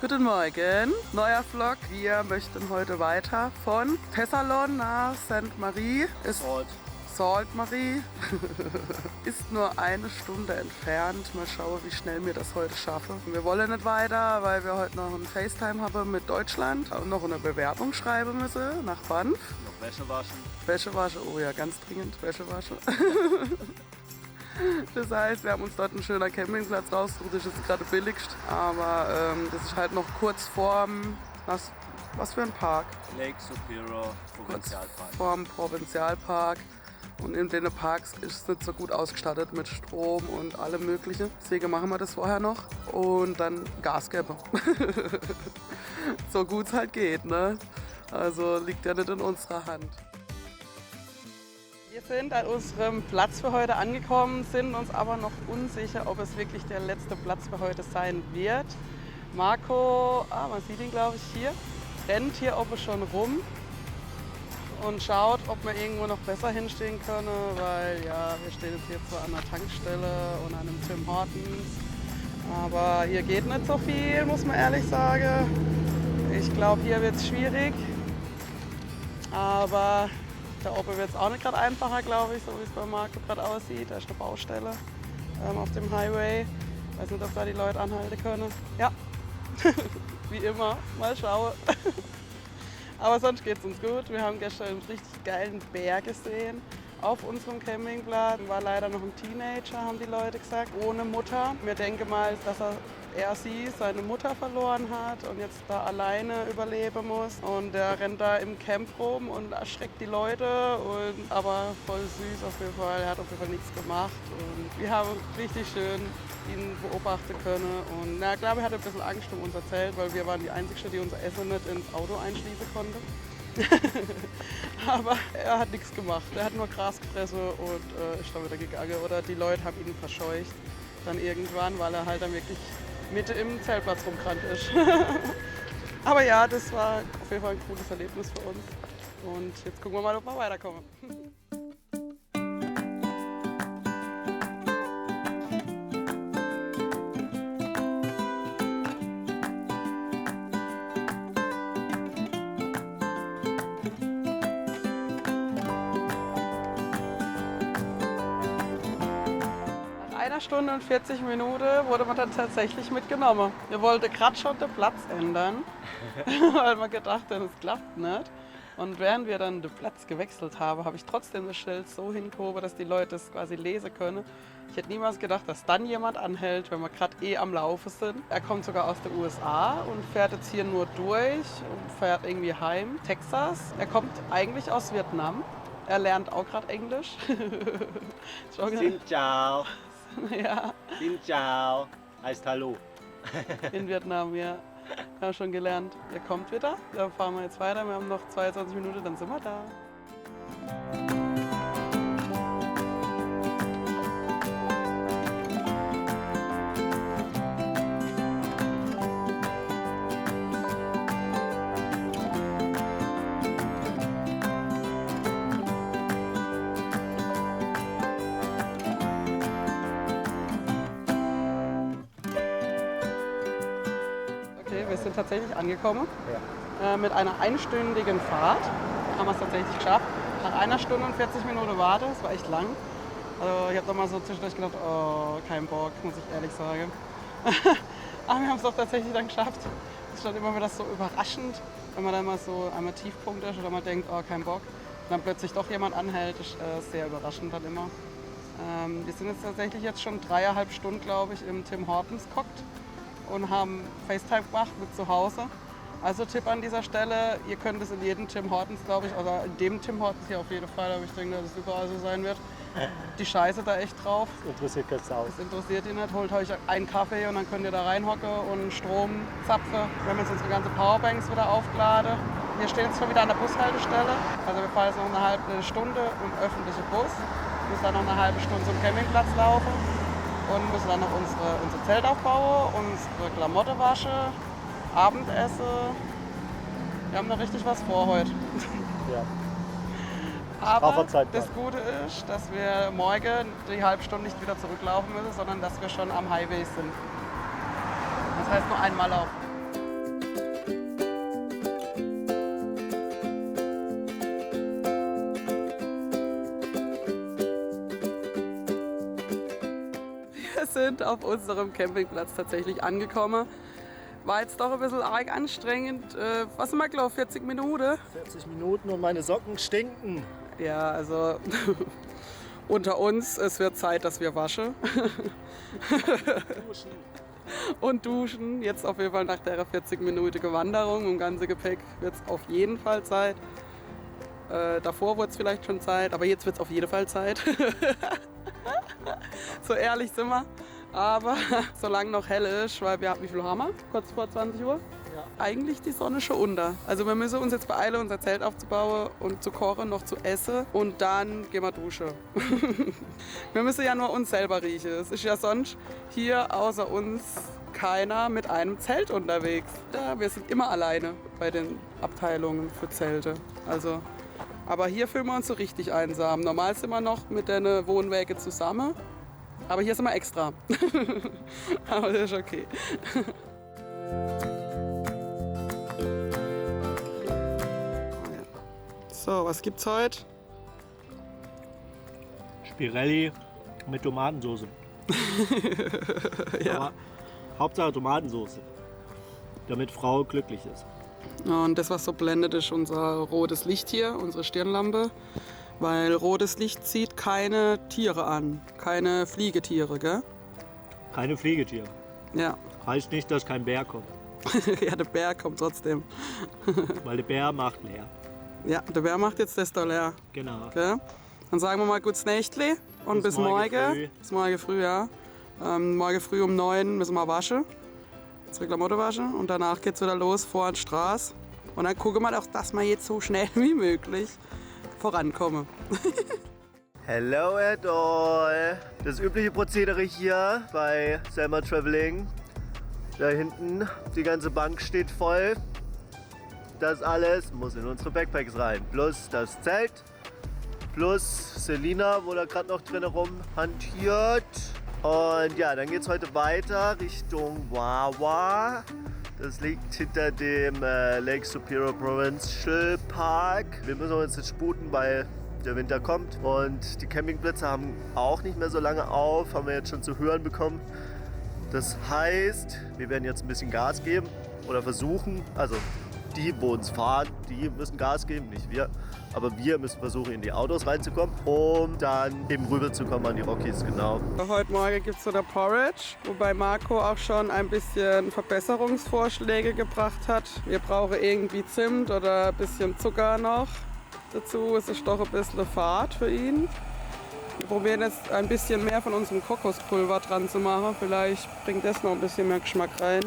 Guten Morgen, neuer Vlog. Wir möchten heute weiter von Thessalon nach St. Marie. Sault Marie. Ist nur eine Stunde entfernt. Mal schauen, wie schnell wir das heute schaffen. Wir wollen nicht weiter, weil wir heute noch ein FaceTime haben mit Deutschland und noch eine Bewerbung schreiben müssen nach Banff. Noch Wäsche waschen. Wäsche waschen, oh ja, ganz dringend Wäsche waschen. Das heißt, wir haben uns dort einen schönen Campingplatz rausgesucht, das ist jetzt gerade billigst, aber das ist halt noch kurz vorm, was für ein Park? Lake Superior Provinzialpark. Vorm Provinzialpark. Und in den Parks ist es nicht so gut ausgestattet mit Strom und allem Mögliche. Deswegen machen wir das vorher noch und dann Gas geben. So gut es halt geht, ne? Also liegt ja nicht in unserer Hand. Wir sind an unserem Platz für heute angekommen, sind uns aber noch unsicher, ob es wirklich der letzte Platz für heute sein wird. Marco, man sieht ihn glaube ich hier, rennt hier oben schon rum und schaut, ob wir irgendwo noch besser hinstehen können, weil ja, wir stehen jetzt hier zwar an einer Tankstelle und an einem Tim Hortons, aber hier geht nicht so viel, muss man ehrlich sagen. Ich glaube, hier wird es schwierig, aber da oben wird es auch nicht gerade einfacher, glaube ich, so wie es bei Marco gerade aussieht. Da ist eine Baustelle auf dem Highway. Ich weiß nicht, ob da die Leute anhalten können. Ja, wie immer, mal schauen. Aber sonst geht es uns gut. Wir haben gestern einen richtig geilen Bär gesehen auf unserem Campingplatz. War leider noch ein Teenager, haben die Leute gesagt, ohne Mutter. Wir denken mal, dass sie seine Mutter verloren hat und jetzt da alleine überleben muss. Und der rennt da im Camp rum und erschreckt die Leute. Aber voll süß auf jeden Fall. Er hat auf jeden Fall nichts gemacht. Und wir haben richtig schön ihn beobachten können. Und na klar, wir hatten ein bisschen Angst um unser Zelt, weil wir waren die Einzigen, die unser Essen nicht ins Auto einschließen konnten. Aber er hat nichts gemacht. Er hat nur Gras gefressen und ist dann wieder gegangen. Oder die Leute haben ihn verscheucht dann irgendwann, weil er halt dann wirklich Mitte im Zeltplatz rumgerannt ist. Aber ja, das war auf jeden Fall ein cooles Erlebnis für uns. Und jetzt gucken wir mal, ob wir weiterkommen. Einer Stunde und 40 Minuten wurde man dann tatsächlich mitgenommen. Wir wollten gerade schon den Platz ändern, weil wir gedacht haben, es klappt nicht. Und während wir dann den Platz gewechselt haben, habe ich trotzdem das Schild so hingehoben, dass die Leute es quasi lesen können. Ich hätte niemals gedacht, dass dann jemand anhält, wenn wir gerade am Laufen sind. Er kommt sogar aus den USA und fährt jetzt hier nur durch und fährt irgendwie heim. Texas. Er kommt eigentlich aus Vietnam. Er lernt auch gerade Englisch. Xin chào. Ja. Xin chào. Heißt Hallo. In Vietnam, ja. Wir haben schon gelernt, er kommt wieder. Da fahren wir jetzt weiter. Wir haben noch 22 Minuten, dann sind wir da. Wir sind tatsächlich angekommen. Ja. Mit einer einstündigen Fahrt haben wir es tatsächlich geschafft. Nach einer Stunde und 40 Minuten Warte, das war echt lang. Also ich habe doch mal so zwischendurch gedacht, oh, kein Bock, muss ich ehrlich sagen. Aber wir haben es doch tatsächlich dann geschafft. Es ist dann immer wieder so überraschend, wenn man dann mal so einmal Tiefpunkt ist oder man denkt, oh, kein Bock. Und dann plötzlich doch jemand anhält, ist sehr überraschend dann immer. Wir sind jetzt tatsächlich jetzt schon 3,5 Stunden, glaube ich, im Tim Hortons gehockt und haben FaceTime gemacht mit zu Hause. Also Tipp an dieser Stelle, ihr könnt es in jedem Tim Hortons, glaube ich, oder in dem Tim Hortons hier auf jeden Fall, aber ich denke, dass es überall so sein wird. Die Scheiße da echt drauf. Das interessiert keinen Sau. Das interessiert ihr nicht. Holt euch einen Kaffee und dann könnt ihr da reinhocken und Strom zapfen. Wir haben jetzt unsere ganze Powerbanks wieder aufgeladen. Wir stehen jetzt schon wieder an der Bushaltestelle. Also wir fahren jetzt noch eine halbe Stunde im öffentlichen Bus. Wir müssen dann noch eine halbe Stunde zum Campingplatz laufen. Und müssen dann noch unser Zelt aufbauen, unsere Klamotte waschen, Abendessen. Wir haben noch richtig was vor heute. Ja. Aber das Gute ist, dass wir morgen die halbe Stunde nicht wieder zurücklaufen müssen, sondern dass wir schon am Highway sind. Das heißt nur einmal laufen. sind auf unserem Campingplatz tatsächlich angekommen. War jetzt doch ein bisschen arg anstrengend. Was haben wir, glaube ich, 40 Minuten? 40 Minuten und meine Socken stinken. Ja, also unter uns, es wird Zeit, dass wir waschen. Duschen. Und duschen. Jetzt auf jeden Fall nach der 40-minütigen Wanderung im ganzen Gepäck wird es auf jeden Fall Zeit. Davor wurde es vielleicht schon Zeit, aber jetzt wird es auf jeden Fall Zeit. So ehrlich sind wir. Aber solange noch hell ist, weil wir, wie viel haben wir? Kurz vor 20 Uhr? Ja. Eigentlich die Sonne schon unter. Also wir müssen uns jetzt beeilen, unser Zelt aufzubauen und zu kochen, noch zu essen und dann gehen wir duschen. Wir müssen ja nur uns selber riechen. Es ist ja sonst hier außer uns keiner mit einem Zelt unterwegs. Ja, wir sind immer alleine bei den Abteilungen für Zelte. Also, aber hier fühlen wir uns so richtig einsam. Normal sind wir noch mit den Wohnwägen zusammen. Aber hier sind wir extra. Aber das ist okay. So, was gibt's heute? Spirelli mit Tomatensauce. Ja. Aber Hauptsache Tomatensauce, damit Frau glücklich ist. Und das, was so blendet, ist unser rotes Licht hier, unsere Stirnlampe. Weil rotes Licht zieht keine Tiere an, keine Fliegetiere, gell? Keine Fliegetiere. Ja. Heißt nicht, dass kein Bär kommt, Ja, der Bär kommt trotzdem. weil der Bär macht leer. Ja, der Bär macht jetzt das da leer. Genau. Gell? Dann sagen wir mal gutes Nächtli und bis morgen. Früh. Bis morgen früh, ja. Morgen früh um 9 müssen wir waschen. Unsere Klamotten waschen. Und danach geht's wieder los vor die Straße. Und dann gucken wir auch, dass wir jetzt so schnell wie möglich vorankommen. Hello at all. Das übliche Prozedere hier bei Selma Traveling. Da hinten, die ganze Bank steht voll. Das alles muss in unsere Backpacks rein. Plus das Zelt, plus Selina, wo da gerade noch drin rumhantiert. Und ja, dann geht es heute weiter Richtung Wawa. Das liegt hinter dem Lake Superior Provincial Park. Wir müssen uns jetzt sputen, weil der Winter kommt. Und die Campingplätze haben auch nicht mehr so lange auf, haben wir jetzt schon zu hören bekommen. Das heißt, wir werden jetzt ein bisschen Gas geben oder versuchen, also die, wo uns fahren, die müssen Gas geben, nicht wir. Aber wir müssen versuchen, in die Autos reinzukommen, um dann eben rüberzukommen an die Rockies, genau. Heute Morgen gibt es so der Porridge, wobei Marco auch schon ein bisschen Verbesserungsvorschläge gebracht hat. Wir brauchen irgendwie Zimt oder ein bisschen Zucker noch dazu. Es ist doch ein bisschen Fad für ihn. Wir probieren jetzt ein bisschen mehr von unserem Kokospulver dran zu machen. Vielleicht bringt das noch ein bisschen mehr Geschmack rein.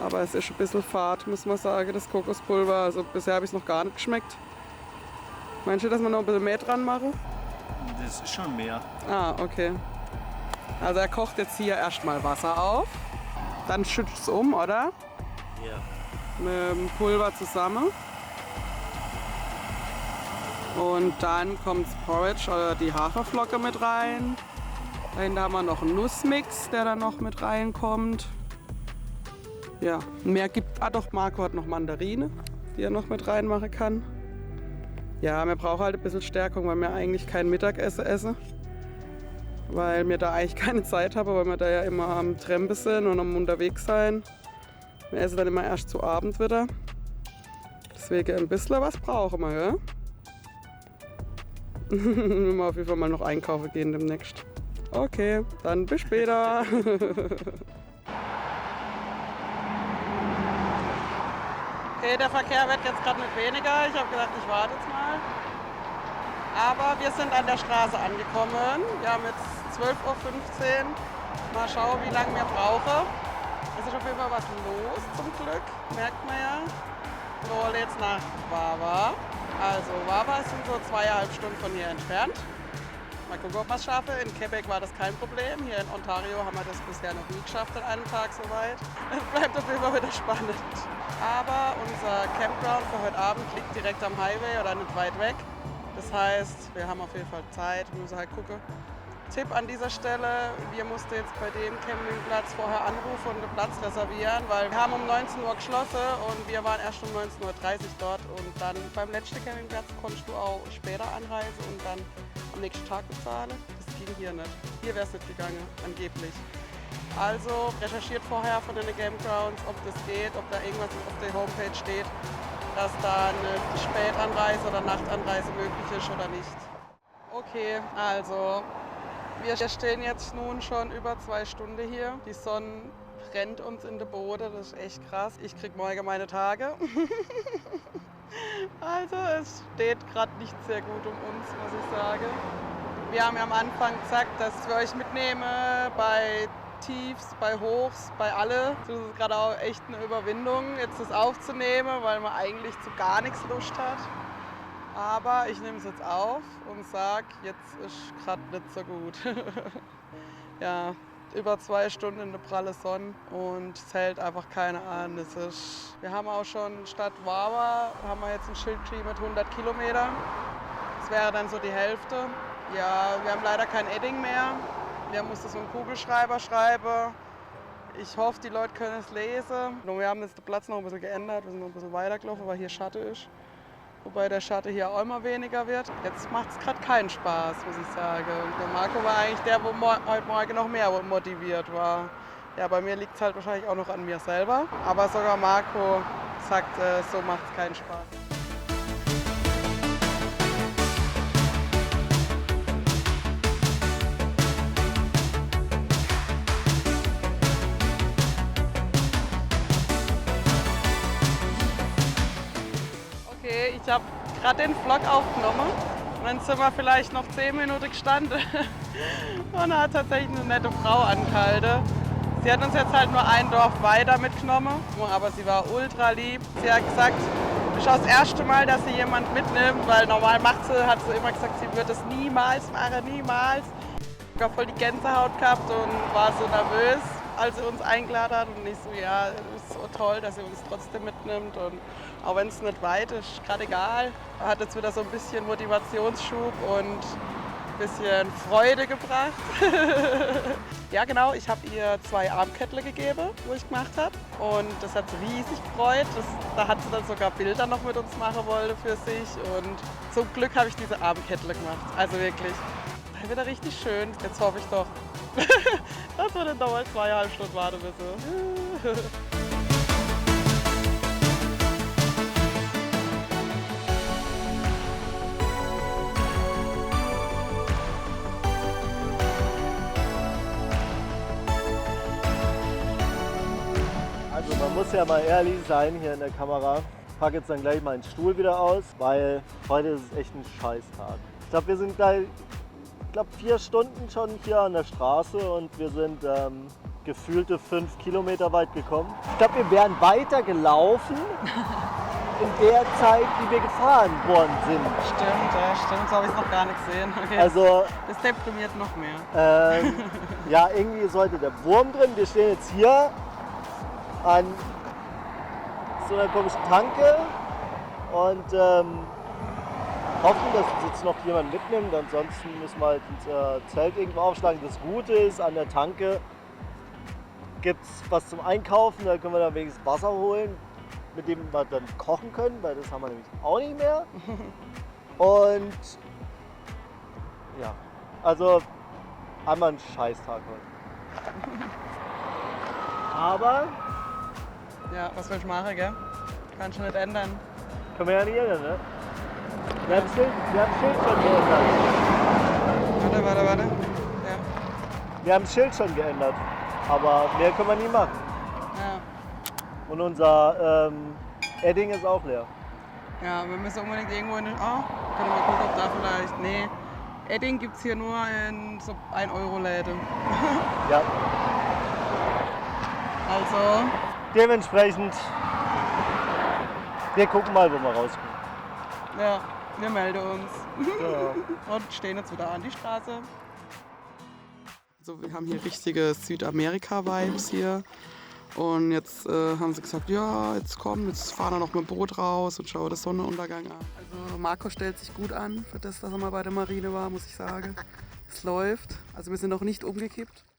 Aber es ist ein bisschen fad, muss man sagen, das Kokospulver. Also bisher habe ich es noch gar nicht geschmeckt. Meinst du, dass wir noch ein bisschen mehr dran machen? Das ist schon mehr. Ah, okay. Also er kocht jetzt hier erstmal Wasser auf. Dann schüttet es um, oder? Ja. Mit dem Pulver zusammen. Und dann kommt das Porridge oder die Haferflocke mit rein. Dahinter haben wir noch einen Nussmix, der dann noch mit reinkommt. Ja, mehr gibt. Ah doch, Marco hat noch Mandarine, die er noch mit reinmachen kann. Ja, wir brauchen halt ein bisschen Stärkung, weil wir eigentlich kein Mittagessen essen. Weil wir da eigentlich keine Zeit haben, weil wir da ja immer am Trampen sind und am unterwegs sein. Wir essen dann immer erst zu Abend wieder. Deswegen ein bisschen was brauchen wir, ja? Wir müssen auf jeden Fall mal noch einkaufen gehen demnächst. Okay, dann bis später. Okay, der Verkehr wird jetzt gerade nicht weniger. Ich habe gedacht, ich warte jetzt mal. Aber wir sind an der Straße angekommen. Wir haben jetzt 12:15 Uhr. Mal schauen, wie lange wir brauchen. Es ist auf jeden Fall was los, zum Glück. Merkt man ja. Wir wollen jetzt nach Wawa. Also Wawa sind so 2,5 Stunden von hier entfernt. Mal gucken, ob wir es schaffen. In Quebec war das kein Problem. Hier in Ontario haben wir das bisher noch nie geschafft an einem Tag so weit. Es bleibt auf jeden Fall wieder spannend. Aber unser Campground für heute Abend liegt direkt am Highway oder nicht weit weg. Das heißt, wir haben auf jeden Fall Zeit. Wir müssen halt gucken. Tipp an dieser Stelle, wir mussten jetzt bei dem Campingplatz vorher anrufen und den Platz reservieren, weil wir haben um 19 Uhr geschlossen und wir waren erst um 19:30 Uhr dort. Und dann beim letzten Campingplatz konntest du auch später anreisen und dann am nächsten Tag bezahlen. Das ging hier nicht. Hier wäre es nicht gegangen, angeblich. Also recherchiert vorher von den Game Grounds, ob das geht, ob da irgendwas auf der Homepage steht, dass da eine Spätanreise oder Nachtanreise möglich ist oder nicht. Okay, also wir stehen jetzt nun schon über 2 Stunden hier. Die Sonne brennt uns in die Bode, das ist echt krass. Ich krieg morgen meine Tage. Also es steht gerade nicht sehr gut um uns, muss ich sagen. Wir haben ja am Anfang gesagt, dass wir euch mitnehmen bei Tiefs, bei Hochs, bei alle. Das ist gerade auch echt eine Überwindung, jetzt das aufzunehmen, weil man eigentlich zu gar nichts Lust hat. Aber ich nehme es jetzt auf und sage, jetzt ist gerade nicht so gut. Ja, über 2 Stunden in der pralle Sonne und es hält einfach keiner an. Wir haben auch schon statt Wawa, haben wir jetzt ein Schild gekriegt mit 100 Kilometern. Das wäre dann so die Hälfte. Ja, wir haben leider kein Edding mehr. Wir mussten so einen Kugelschreiber schreiben. Ich hoffe, die Leute können es lesen. Und wir haben jetzt den Platz noch ein bisschen geändert. Wir sind noch ein bisschen weitergelaufen, weil hier Schatten ist. Wobei der Schatten hier auch immer weniger wird. Jetzt macht es gerade keinen Spaß, muss ich sagen. Und der Marco war eigentlich der, wo heute Morgen noch mehr motiviert war. Ja, bei mir liegt es halt wahrscheinlich auch noch an mir selber. Aber sogar Marco sagt, so macht es keinen Spaß. Okay, ich habe gerade den Vlog aufgenommen und dann sind wir vielleicht noch 10 Minuten gestanden und da hat tatsächlich eine nette Frau angehalten. Sie hat uns jetzt halt nur ein Dorf weiter mitgenommen, aber sie war ultra lieb. Sie hat gesagt, es ist das erste Mal, dass sie jemand mitnimmt, weil normal hat sie immer gesagt, sie würde es niemals machen, niemals. Ich habe voll die Gänsehaut gehabt und war so nervös, als sie uns eingeladen hat. Und ich so, ja, es ist so toll, dass sie uns trotzdem mitnimmt. Und auch wenn es nicht weit ist, gerade egal. Hat jetzt wieder so ein bisschen Motivationsschub und ein bisschen Freude gebracht. Ja genau, ich habe ihr 2 Armkettle gegeben, wo ich gemacht habe. Und das hat sie riesig gefreut. Da hat sie dann sogar Bilder noch mit uns machen wollen für sich. Und zum Glück habe ich diese Armkettle gemacht. Also wirklich. Wieder richtig schön. Jetzt hoffe ich doch, dass wir dann nochmal 2,5 Stunden warten müssen. Also man muss ja mal ehrlich sein hier in der Kamera. Ich packe jetzt dann gleich meinen Stuhl wieder aus, weil heute ist es echt ein Scheißtag. Ich glaube, wir sind gleich 4 Stunden schon hier an der Straße und wir sind gefühlte 5 Kilometer weit gekommen. Ich glaube, wir wären weiter gelaufen in der Zeit, die wir gefahren worden sind. Stimmt, ja, stimmt. So habe ich es noch gar nicht gesehen. Okay. Also, das deprimiert noch mehr. ja, irgendwie ist heute der Wurm drin. Wir stehen jetzt hier an so einer komischen Tanke und hoffen, dass uns jetzt noch jemand mitnimmt. Ansonsten müssen wir halt unser Zelt irgendwo aufschlagen. Das Gute ist, an der Tanke gibt es was zum Einkaufen. Da können wir dann wenigstens Wasser holen, mit dem wir dann kochen können, weil das haben wir nämlich auch nicht mehr. Und ja, also einmal ein Scheißtag heute. Aber ja, was will ich machen, gell? Kannst du nicht ändern. können wir ja nicht ändern, ne? Wir haben Schild schon geändert. Warte. Ja. Wir haben das Schild schon geändert, aber mehr können wir nie machen. Ja. Und unser Edding ist auch leer. Ja, wir müssen unbedingt irgendwo in den. Oh, können wir mal gucken, ob da vielleicht. Nee. Edding gibt es hier nur in so 1-Euro-Läden. Ja. Also. Dementsprechend, wir gucken mal, wo wir rauskommen. Ja, wir melden uns. Ja. Und stehen jetzt wieder an die Straße. Also wir haben hier richtige Südamerika-Vibes hier. Und jetzt haben sie gesagt, ja, jetzt komm, jetzt fahren wir noch mit dem Boot raus und schauen den Sonnenuntergang an. Also Marco stellt sich gut an für das, dass er mal bei der Marine war, muss ich sagen. Es läuft. Also wir sind noch nicht umgekippt.